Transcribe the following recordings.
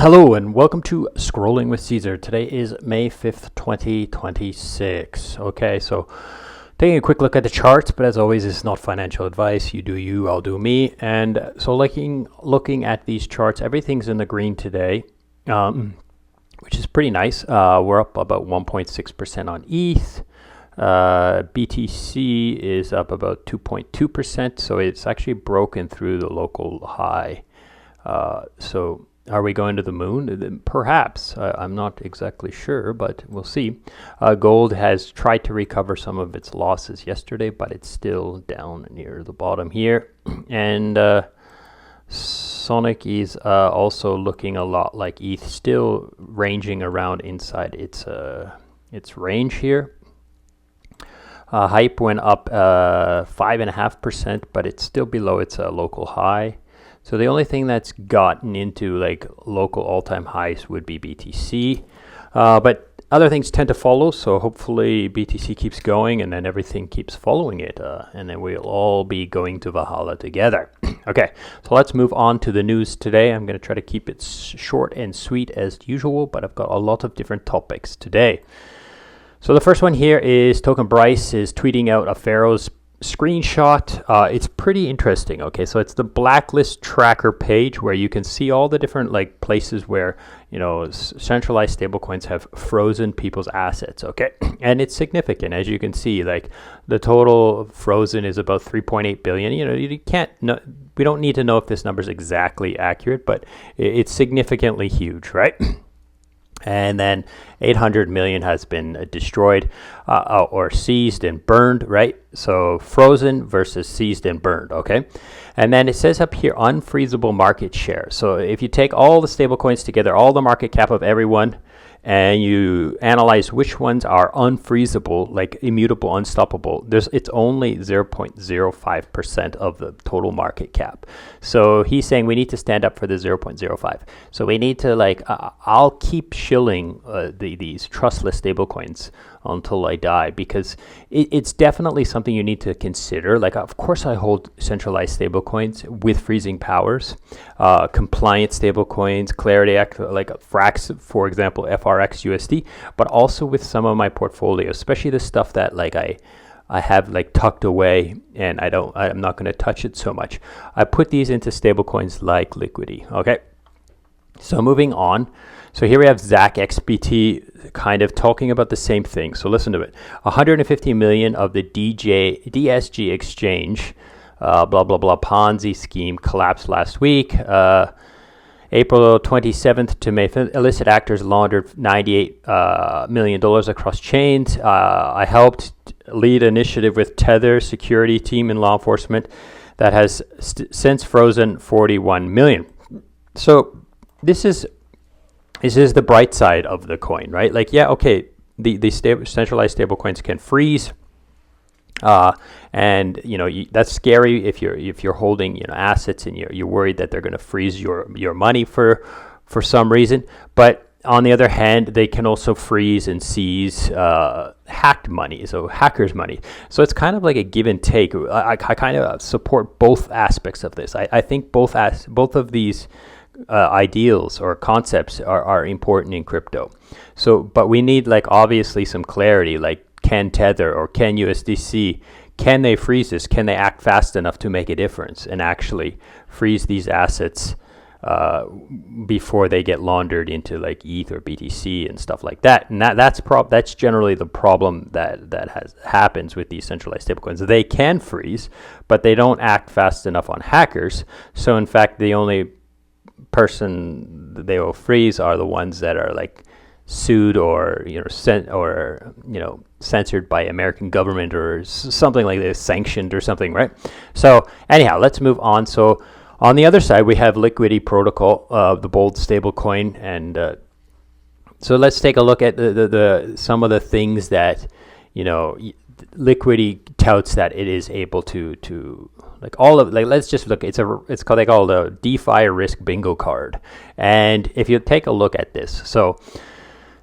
Hello and welcome to Scrolling with Ceazor. Today is May 5th, 2026. Okay, so taking a quick look at the charts, but as always, it's not financial advice. You do you, I'll do me. And so looking at these charts, everything's in the green today, which is pretty nice. We're up about 1.6% on ETH. BTC is up about 2.2%, so it's actually broken through the local high. So are we going to the moon? Perhaps. I'm not exactly sure, but we'll see. Gold has tried to recover some of its losses yesterday, but it's still down near the bottom here. And Sonic is also looking a lot like ETH, still ranging around inside its range here. Hype went up 5.5%, but it's still below its local high. So the only thing that's gotten into like local all-time highs would be BTC, but other things tend to follow. So hopefully BTC keeps going, and then everything keeps following it, and then we'll all be going to Valhalla together. Okay, so let's move on to the news today. I'm going to try to keep it short and sweet as usual, but I've got a lot of different topics today. So the first one here is Token Bryce is tweeting out a Pharaoh's screenshot. It's pretty interesting. Okay, so it's the blacklist tracker page where you can see all the different like places where centralized stablecoins have frozen people's assets. Okay, and it's significant, as you can see. Like the total frozen is about 3.8 billion. You can't know, we don't need to know if this number is exactly accurate, but it's significantly huge, right? And then 800 million has been destroyed or seized and burned, right? So frozen versus seized and burned, okay? And then it says up here, unfreezable market share. So if you take all the stable coins together, all the market cap of everyone, and you analyze which ones are unfreezable, like immutable, unstoppable, it's only 0.05% of the total market cap. So he's saying we need to stand up for the 0.05. So we need to I'll keep shilling these trustless stablecoins until I die, because it's definitely something you need to consider. Like, of course, I hold centralized stablecoins with freezing powers, compliant stablecoins, Clarity Act, like Frax, for example, FRX USD, but also with some of my portfolio, especially the stuff that I have like tucked away and I'm not going to touch it so much. I put these into stablecoins like Liquidity. Okay. So moving on. So here we have Zach XBT kind of talking about the same thing. So listen to it. 150 million of the DSG exchange, blah, blah, blah, Ponzi scheme collapsed last week. April 27th to May 5th, illicit actors laundered $98 million across chains. I helped lead initiative with Tether security team and law enforcement that has since frozen 41 million. So this is the bright side of the coin, right? Like, yeah, okay, the centralized stable coins can freeze, and that's scary if you're holding assets and you're worried that they're going to freeze your money for some reason. But on the other hand, they can also freeze and seize hacked money, so hackers' money. So it's kind of like a give and take. I kind of support both aspects of this. I think both of these ideals or concepts are important in crypto. So, but we need obviously some clarity, like can Tether or can USDC, can they freeze this? Can they act fast enough to make a difference and actually freeze these assets before they get laundered into like ETH or BTC and stuff like that? And that's generally the problem that happens with these centralized stablecoins. They can freeze, but they don't act fast enough on hackers. So in fact, the only person they will freeze are the ones that are like sued or censored by American government or something like this, sanctioned or something, right? So anyhow, let's move on. So on the other side, we have Liquidity Protocol, the bold stable coin, and so let's take a look at the some of the things that Liquidity touts that it is able to let's just look. It's called, they call it a DeFi risk bingo card. And if you take a look at this, so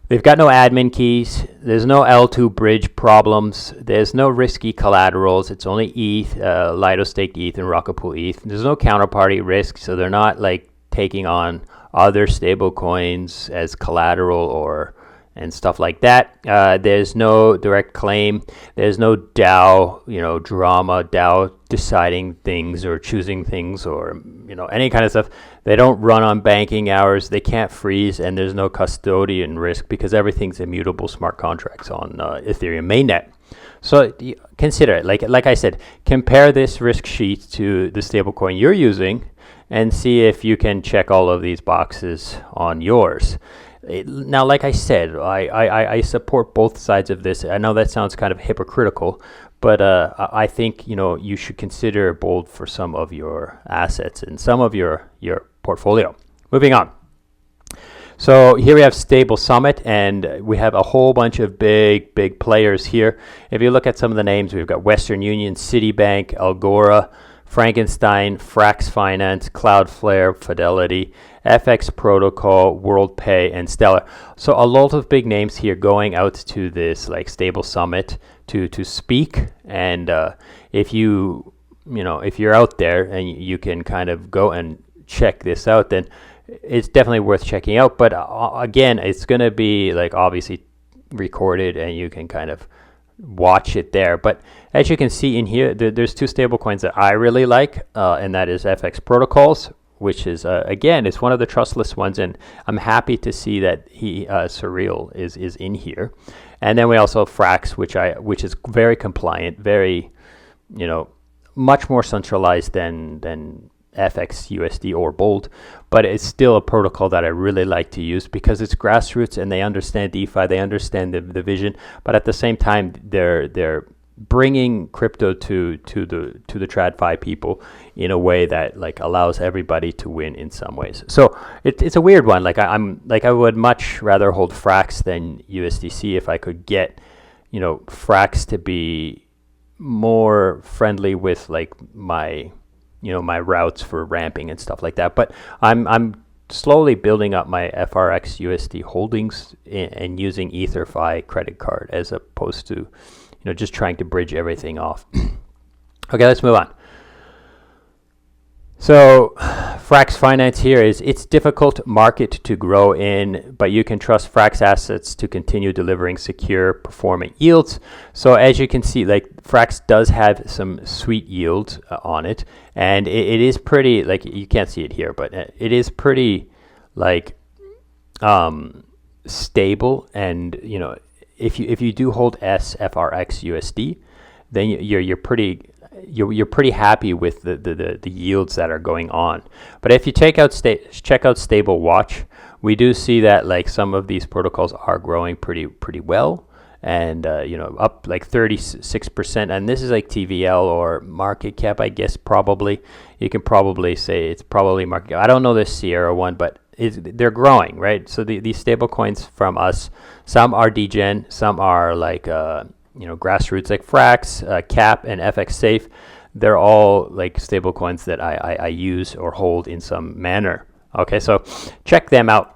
they've got no admin keys. There's no L2 bridge problems. There's no risky collaterals. It's only ETH, Lido staked ETH and Rocket Pool ETH. There's no counterparty risk, so they're not like taking on other stable coins as collateral and stuff like that. There's no direct claim. There's no DAO, drama, DAO deciding things or choosing things or, any kind of stuff. They don't run on banking hours. They can't freeze, and there's no custodian risk because everything's immutable smart contracts on Ethereum mainnet. So consider it. Like I said, compare this risk sheet to the stablecoin you're using and see if you can check all of these boxes on yours. Now, like I said, I support both sides of this. I know that sounds kind of hypocritical, but I think you should consider bold for some of your assets and some of your portfolio. Moving on. So here we have Stable Summit, and we have a whole bunch of big players here. If you look at some of the names, we've got Western Union, Citibank, Algora, Frankenstein, Frax Finance, Cloudflare, Fidelity, FX Protocol, WorldPay, and Stellar. So a lot of big names here going out to this Stable Summit to speak. And if you're out there and you can kind of go and check this out, then it's definitely worth checking out. But again, it's going to be obviously recorded, and you can kind of watch it there. But as you can see in here, there's two stable coins that I really like, and that is FX Protocols, which is again, it's one of the trustless ones, and I'm happy to see that Surreal is in here. And then we also have Frax, which is very compliant, very much more centralized than FX USD or Bold, but it's still a protocol that I really like to use because it's grassroots and they understand DeFi, they understand the vision, but at the same time they're bringing crypto to the TradFi people in a way that allows everybody to win in some ways. So it's a weird one. I would much rather hold Frax than USDC if I could get Frax to be more friendly with my my routes for ramping and stuff like that. But I'm slowly building up my FRX USD holdings and using EtherFi credit card as opposed to just trying to bridge everything off. Okay, let's move on. So Frax Finance here it's difficult market to grow in, but you can trust Frax assets to continue delivering secure performing yields. So as you can see, Frax does have some sweet yields on it, and it is pretty, you can't see it here, but it is pretty stable. And if you do hold SFRX USD, then you're pretty happy with the yields that are going on. But if you check out Stable Watch, we do see that some of these protocols are growing pretty well, and up 36%. And this is TVL or market cap, I guess. Probably you can probably say it's probably market cap. I don't know the Sierra one, but they're growing, right? So these stable coins from us, some are degen, some are grassroots Frax, Cap, and FX Safe. They're all stable coins that I use or hold in some manner. Okay, so check them out.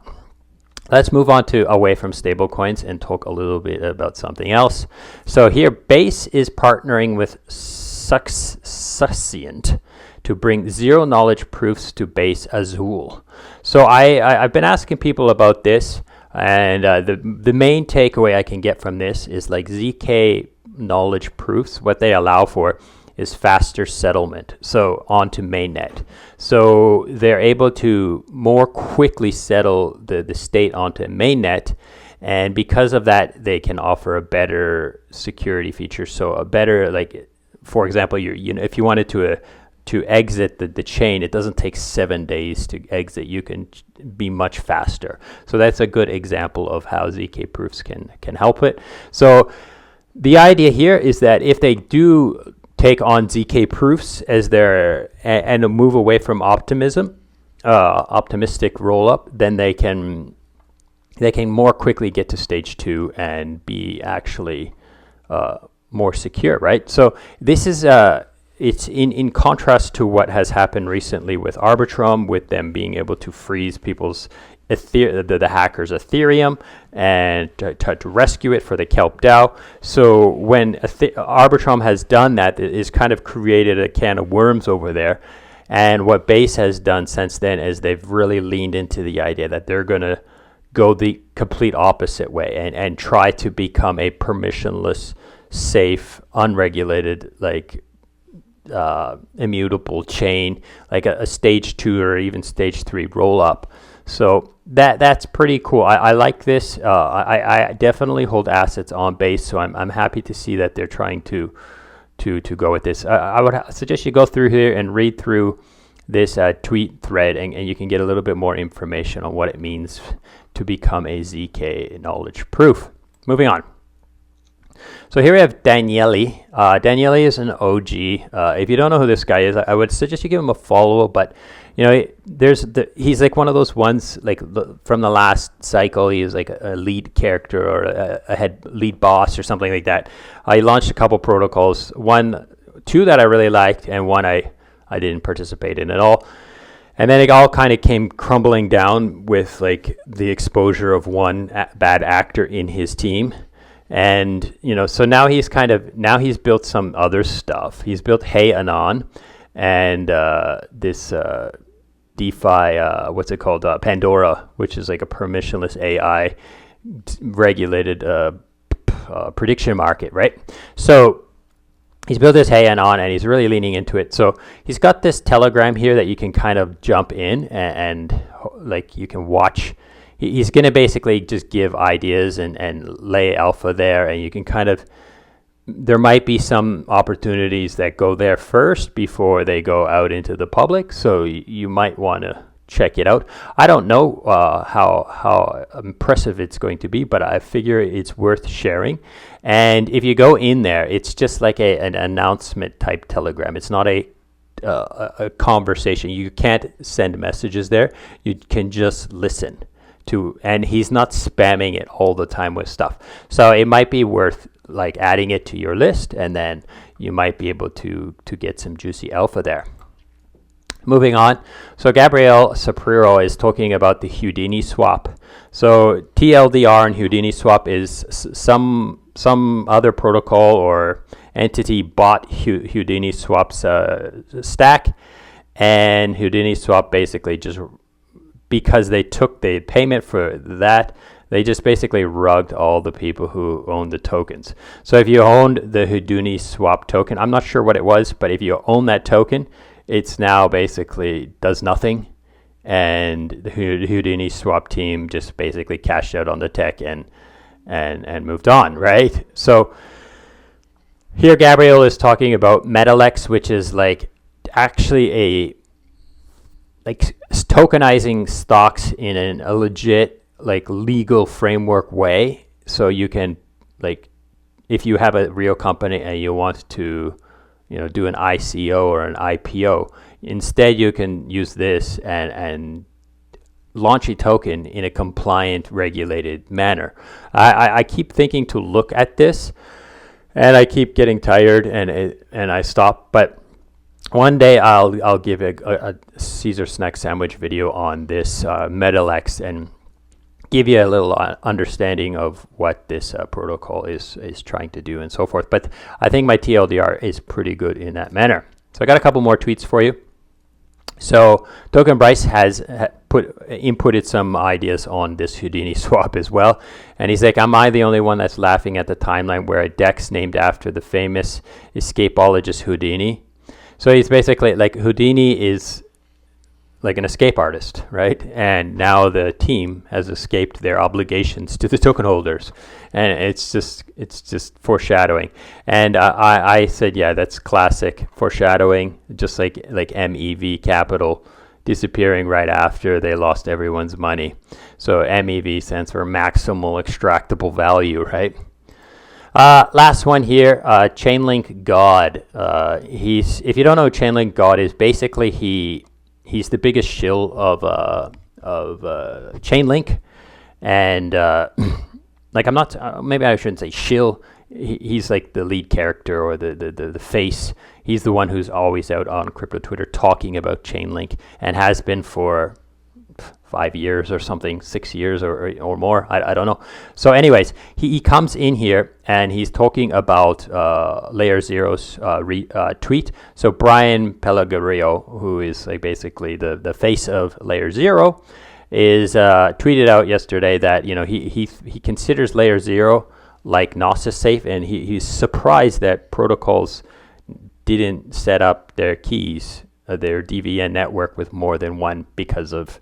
Let's move on to away from stable coins and talk a little bit about something else. So here, Base is partnering with Succient to bring zero knowledge proofs to Base Azul. So I've been asking people about this, and the main takeaway I can get from this is ZK knowledge proofs. What they allow for is faster settlement, so onto mainnet. So they're able to more quickly settle the state onto mainnet, and because of that, they can offer a better security feature. So a better, for example, if you wanted to exit the chain, it doesn't take 7 days to exit. You can be much faster. So that's a good example of how ZK proofs can help it. So the idea here is that if they do take on ZK proofs as their and move away from optimistic roll up, then they can more quickly get to stage 2 and be actually more secure, right? So this is it's in contrast to what has happened recently with Arbitrum, with them being able to freeze people's the hackers' Ethereum and to rescue it for the Kelp DAO. So when Arbitrum has done that, it has kind of created a can of worms over there. And what Base has done since then is they've really leaned into the idea that they're going to go the complete opposite way and try to become a permissionless, safe, unregulated, like immutable chain, like a stage 2 or even stage 3 roll up. So that's pretty cool. I like this. I definitely hold assets on Base, so I'm happy to see that they're trying to go with this. I would suggest you go through here and read through this tweet thread, and you can get a little bit more information on what it means to become a ZK knowledge proof. Moving on. So here we have Daniele. Daniele is an OG. If you don't know who this guy is, I would suggest you give him a follow. But you know, he's like one of those ones like from the last cycle. He was like a lead character or a head lead boss or something like that. He launched a couple protocols. Two that I really liked, and one I didn't participate in at all. And then it all kind of came crumbling down with like the exposure of one bad actor in his team. And, you know, so now he's built some other stuff. He's built Hey Anon and this DeFi, what's it called? Pandora, which is like a permissionless AI regulated prediction market, right? So he's built this Hey Anon and he's really leaning into it. So he's got this Telegram here that you can kind of jump in and like you can watch. He's going to basically just give ideas and lay alpha there, and you can kind of, there might be some opportunities that go there first before they go out into the public, so you might want to check it out. I don't know how impressive it's going to be, but I figure it's worth sharing. And if you go in there, it's just like an announcement type Telegram. It's not a conversation. You can't send messages there. You can just listen. And he's not spamming it all the time with stuff. So it might be worth like adding it to your list, and then you might be able to get some juicy alpha there. Moving on. So Gabriel Sapiro is talking about the Houdini swap. So TLDR and Houdini swap is some other protocol or entity bought Houdini swap's stack, and Houdini swap basically just, because they took the payment for that, they just basically rugged all the people who owned the tokens. So if you owned the Houdini swap token, I'm not sure what it was, but if you own that token, it's now basically does nothing. And the Houdini swap team just basically cashed out on the tech and moved on, right? So here Gabriel is talking about Metalex, which is like actually like tokenizing stocks in a legit, like legal framework way. So you can, like, if you have a real company and you want to, you know, do an ICO or an IPO, instead you can use this and launch a token in a compliant, regulated manner. I keep thinking to look at this, and I keep getting tired, and I stop. But one day I'll give a Ceazor snack sandwich video on this Metalex and give you a little understanding of what this protocol is trying to do and so forth. But I think my TLDR is pretty good in that manner. So I got a couple more tweets for you. So Token Bryce has inputted some ideas on this Houdini swap as well. And he's like, am I the only one that's laughing at the timeline where a DEX named after the famous escapologist Houdini? So he's basically like, Houdini is like an escape artist, right? And now the team has escaped their obligations to the token holders, and it's just foreshadowing. And I said, yeah, that's classic foreshadowing, just like MEV Capital disappearing right after they lost everyone's money. So MEV stands for maximal extractable value, right? Last one here, Chainlink God. If you don't know who Chainlink God is, basically he's the biggest shill of Chainlink, and like, I'm not, maybe I shouldn't say shill. He's like the lead character or the face. He's the one who's always out on crypto Twitter talking about Chainlink, and has been for 5 years or something, 6 years or more. I don't know. So anyways, he comes in here and he's talking about Layer Zero's tweet. So Brian Pellegrino, who is like basically the face of Layer Zero, is tweeted out yesterday that he considers Layer Zero like Gnosis safe, and he's surprised that protocols didn't set up their keys, their DVN network with more than one because of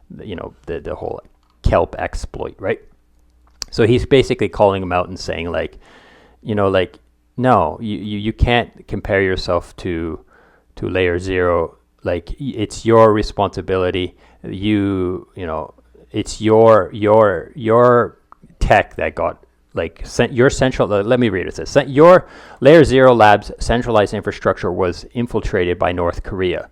the whole kelp exploit, right? So he's basically calling them out and saying no, you can't compare yourself to Layer Zero. Like, it's your responsibility. It's your tech that got your central. Let me read it. It says your Layer Zero Labs centralized infrastructure was infiltrated by North Korea,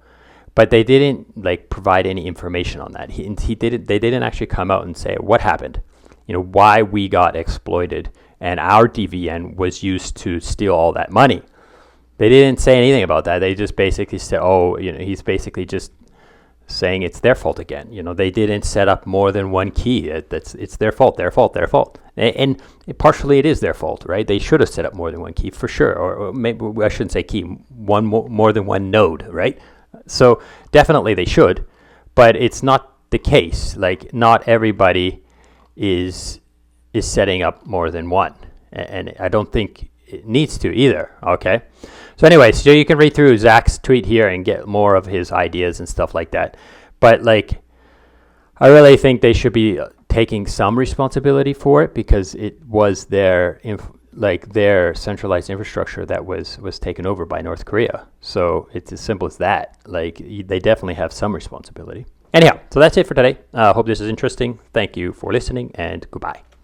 but they didn't provide any information on that. They didn't actually come out and say what happened, why we got exploited and our DVN was used to steal all that money. They didn't say anything about that. They just basically said, he's basically just saying it's their fault again. They didn't set up more than one key. It's their fault. And partially it is their fault, right? They should have set up more than one key for sure, or maybe I shouldn't say key, more than one node, right? So definitely they should, but it's not the case. Like, not everybody is setting up more than one, and I don't think it needs to either. Okay. So anyway, so you can read through Zach's tweet here and get more of his ideas and stuff like that. But I really think they should be taking some responsibility for it, because it was their centralized infrastructure that was taken over by North Korea. So it's as simple as that. They definitely have some responsibility. Anyhow, so that's it for today. Hope this is interesting. Thank you for listening, and goodbye.